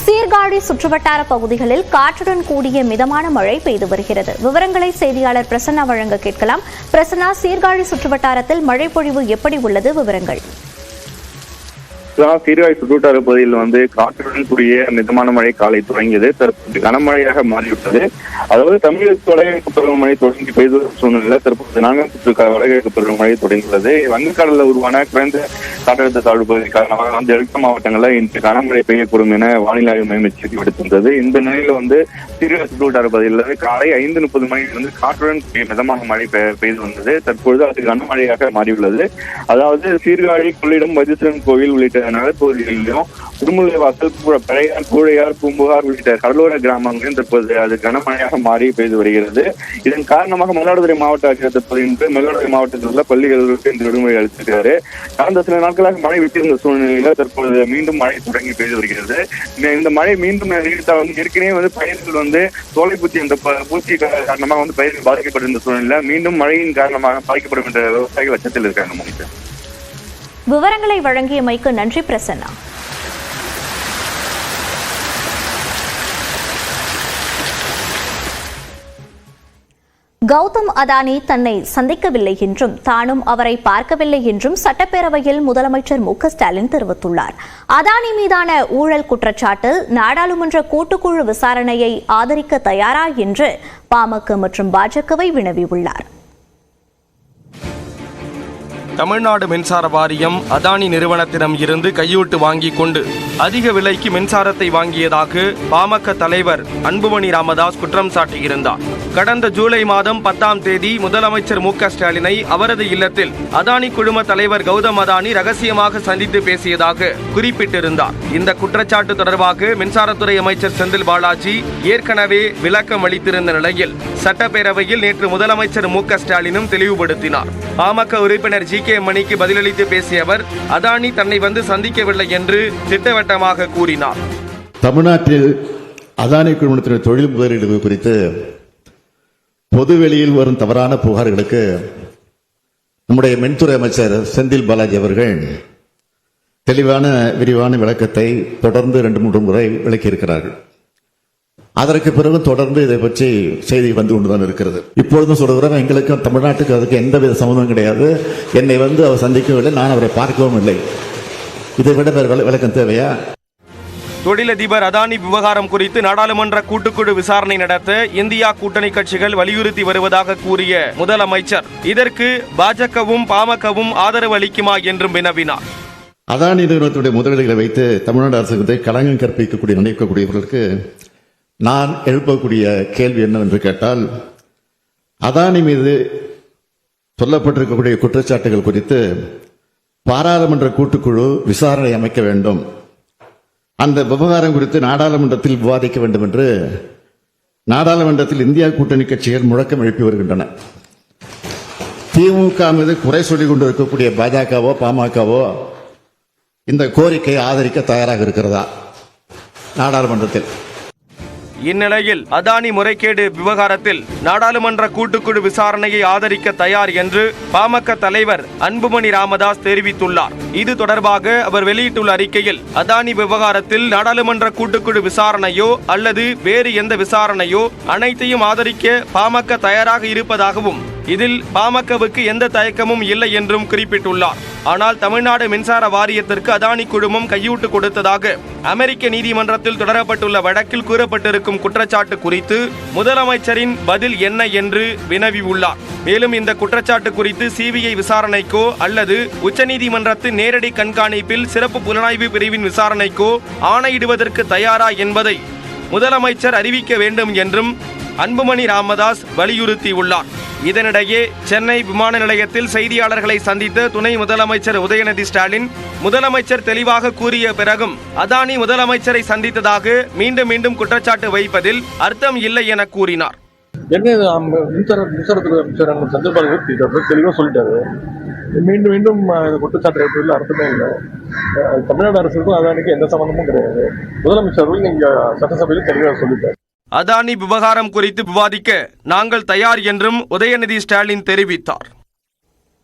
சீர்காழி சுற்றுவட்டார பகுதிகளில் காற்றுடன் கூடிய மிதமான மழை பெய்து வருகிறது. விவரங்களை செய்தியாளர் பிரசன்னா வழங்க கேட்கலாம். பிரசன்னா, சீர்காழி சுற்றுவட்டாரத்தில் மழை பொழிவு எப்படி உள்ளது? விவரங்கள். சீர்காழி சுற்றுவட்டார பகுதியில் காற்றுடன் கூடிய மிதமான மழை காலை தொடங்கியது. தற்போது கனமழையாக மாறிவிட்டது. அதாவது தமிழக வடகிழக்கு பருவமழை தொடங்கி பெய்து வரும் சூழ்நிலையில் தற்போது நான்காம் சுற்று வடகிழக்கு பருவமழை தொடங்கியுள்ளது. வங்கக்கடலில் உருவான குறைந்த காற்றழுத்த தாழ்வு பகுதி காரணமாக டெல்டா மாவட்டங்களில் இன்று கனமழை பெய்யக்கூடும் என வானிலை ஆய்வு மையம் எச்சரிக்கை விடுத்திருந்தது. இந்த நிலையில சீர்காழி சுற்றுவட்டார பகுதியில் காலை 5:30 மணிக்கு காற்றுடன் கூடிய மிதமான மழை பெய்து வந்தது. தற்பொழுது அது கனமழையாக மாறியுள்ளது. அதாவது சீர்காழி, கொள்ளிடம், வைத்தீஸ்வரன் கோவில் உள்ளிட்ட நகர்பகுதிகளிலும் திருமுல்லைவாசல், பழையார், கூழையார், பூம்புகார் உள்ளிட்ட கடலோர கிராமங்களிலும் தற்போது அது கனமழையாக மாறி பெய்து வருகிறது. இதன் காரணமாக மயிலாடுதுறை மாவட்ட ஆட்சியர் தற்போது இன்று மயிலாடுதுறை மாவட்டத்தில் உள்ள பள்ளிகளுக்கு இந்த விடுமுறை அளித்திருக்கிறார். கடந்த சில நாட்களாக மழை விட்டிருந்த சூழ்நிலையில தற்போது மீண்டும் மழை தொடங்கி பெய்து வருகிறது. இந்த மழை மீண்டும் நீடித்தால் ஏற்கனவே பயிர்கள் தோலைப்பூச்சி என்ற பூச்சி காரணமாக பயிர்கள் பாதிக்கப்பட்டிருந்த சூழ்நிலை மீண்டும் மழையின் காரணமாக பாதிக்கப்படும் என்ற விவசாயிகள் அச்சத்தில் இருக்காங்க. விவரங்களை வழங்கியமைக்கு நன்றி பிரசன்னா. கௌதம் அதானி தன்னை சந்திக்கவில்லை என்றும் தானும் அவரை பார்க்கவில்லை என்றும் சட்டப்பேரவையில் முதலமைச்சர் மு.க.ஸ்டாலின் தெரிவித்துள்ளார். அதானி மீதான ஊழல் குற்றச்சாட்டில் நாடாளுமன்ற கூட்டுக்குழு விசாரணையை ஆதரிக்க தயாரா என்று பாமக மற்றும் பாஜகவை வினவியுள்ளார். தமிழ்நாடு மின்சார வாரியம் அதானி நிறுவனத்திடம் இருந்து கையூட்டு வாங்கிக் கொண்டு அதிக விலைக்கு மின்சாரத்தை வாங்கியதாக பாமக தலைவர் அன்புமணி ராமதாஸ் குற்றம் சாட்டியிருந்தார். கடந்த ஜூலை மாதம் 10ஆம் தேதி முதலமைச்சர் மு.க.ஸ்டாலினை அவரது இல்லத்தில் அதானி குழும தலைவர் கௌதம் அதானி ரகசியமாக சந்தித்து பேசியதாக குறிப்பிட்டிருந்தார். இந்த குற்றச்சாட்டு தொடர்பாக மின்சாரத்துறை அமைச்சர் செந்தில் பாலாஜி ஏற்கனவே விளக்கம் அளித்திருந்த நிலையில் சட்டப்பேரவையில் நேற்று முதலமைச்சர் மு.க.ஸ்டாலினும் தெளிவுபடுத்தினார். பாமக உறுப்பினர் ஜி.கே. மணிக்கு பதிலளித்து பேசிய அவர் அதானி தன்னை சந்திக்கவில்லை என்று திட்டவட்டமாக கூறினார். தமிழ்நாட்டில் அதானி குழுமத்தினர் தொழில் முதலீடு குறித்து பொதுவெளியில் வரும் தவறான புகார்களுக்கு நம்முடைய மின்துறை அமைச்சர் செந்தில் பாலாஜி அவர்கள் தெளிவான விரிவான விளக்கத்தை தொடர்ந்து 2-3 முறை விளக்கியிருக்கிறார்கள். அதற்கு பிறகு தொடர்ந்து இதை பற்றி செய்தி வந்து கொண்டுதான் இருக்கிறது. இப்பொழுதும் சொல்கிறோம், எங்களுக்கும் தமிழ்நாட்டுக்கு அதுக்கு எந்தவித சம்மந்தம் கிடையாது. என்னை அவர் சந்திக்கவில்லை, நான் அவரை பார்க்கவும் இல்லை. இதை விட வேறு விளக்கம் தேவையா? தொழிலதிபர் அதானி விவகாரம் குறித்து நாடாளுமன்ற கூட்டுக்குழு விசாரணை நடத்த இந்தியா கூட்டணி கட்சிகள் வலியுறுத்தி வருவதாக கூறிய முதலமைச்சர் இதற்கு பாஜகவும் பாமகவும் ஆதரவு அளிக்குமா என்றும் வினவினார். அதானி நிறுவனத்துடைய முதலீடுகளை வைத்து தமிழ்நாடு அரசுக்கு களங்கம் கற்பிக்கக்கூடிய நினைக்கக்கூடியவர்களுக்கு நான் எழுப்பக்கூடிய கேள்வி என்னவென்று கேட்டால், அதானி மீது சொல்லப்பட்டிருக்கக்கூடிய குற்றச்சாட்டுகள் குறித்து பாராளுமன்ற கூட்டுக்குழு விசாரணை அமைக்க வேண்டும், அந்த விவகாரம் குறித்து நாடாளுமன்றத்தில் விவாதிக்க வேண்டும் என்று நாடாளுமன்றத்தில் இந்தியா கூட்டணி கட்சிகள் முழக்கம் எழுப்பி வருகின்றன. திமுக மீது குறை சொல்லிக் கொண்டிருக்கக்கூடிய பாஜகவோ பாமகவோ இந்த கோரிக்கையை ஆதரிக்க தயாராக இருக்கிறதா நாடாளுமன்றத்தில்? இந்நிலையில் அதானி முறைகேடு விவகாரத்தில் நாடாளுமன்ற கூட்டுக்குழு விசாரணையை ஆதரிக்க தயார் என்று பாமக தலைவர் அன்புமணி ராமதாஸ் தெரிவித்துள்ளார். இது தொடர்பாக அவர் வெளியிட்டுள்ள அறிக்கையில் அதானி விவகாரத்தில் நாடாளுமன்ற கூட்டுக்குழு விசாரணையோ அல்லது வேறு எந்த விசாரணையோ அனைத்தையும் ஆதரிக்க பாமக தயாராக இருப்பதாகவும் இதில் பாமகவுக்கு எந்த தயக்கமும் இல்லை என்றும் குறிப்பிட்டுள்ளார். ஆனால் தமிழ்நாடு மின்சார வாரியத்திற்கு அதானி குழுமம் கையூட்டு கொடுத்ததாக அமெரிக்க நீதிமன்றத்தில் தொடரப்பட்டுள்ள வழக்கில் கூறப்பட்டிருக்கும் குற்றச்சாட்டு குறித்து முதலமைச்சரின் பதில் என்ன என்று வினவியுள்ளார். மேலும் இந்த குற்றச்சாட்டு குறித்து சிபிஐ விசாரணைக்கோ அல்லது உச்சநீதிமன்றத்தின் நேரடி கண்காணிப்பில் சிறப்பு புலனாய்வு பிரிவின் விசாரணைக்கோ ஆணையிடுவதற்கு தயாரா என்பதை முதலமைச்சர் அறிவிக்க வேண்டும் என்றும் அன்புமணி ராமதாஸ் வலியுறுத்தியுள்ளார். இதனிடையே சென்னை விமான நிலையத்தில் செய்தியாளர்களை சந்தித்த துணை முதலமைச்சர் உதயநிதி ஸ்டாலின் முதலமைச்சர் தெளிவாக கூறிய பிறகும் அதானி முதலமைச்சரை சந்தித்ததாக மீண்டும் குற்றச்சாட்டு வைப்பதில் அர்த்தம் இல்லை என கூறினார். மின்சாரத்துறை அமைச்சர் செந்தில் பாலாஜி தெளிவாக சொல்லிட்டாரு. மீண்டும் குற்றச்சாட்டு வைப்பதில் அர்த்தமே இல்லை. தமிழ்நாடு அரசுக்கும் அதானிக்கு எந்த சம்பந்தமும் கிடையாது. முதலமைச்சர்கள் இங்க சட்டசபையில் தெளிவாக சொல்லிட்டார். அதானி விவகாரம் குறித்து விவாதிக்க நாங்கள் தயார் என்றும் உதயநிதி ஸ்டாலின் தெரிவித்தார்.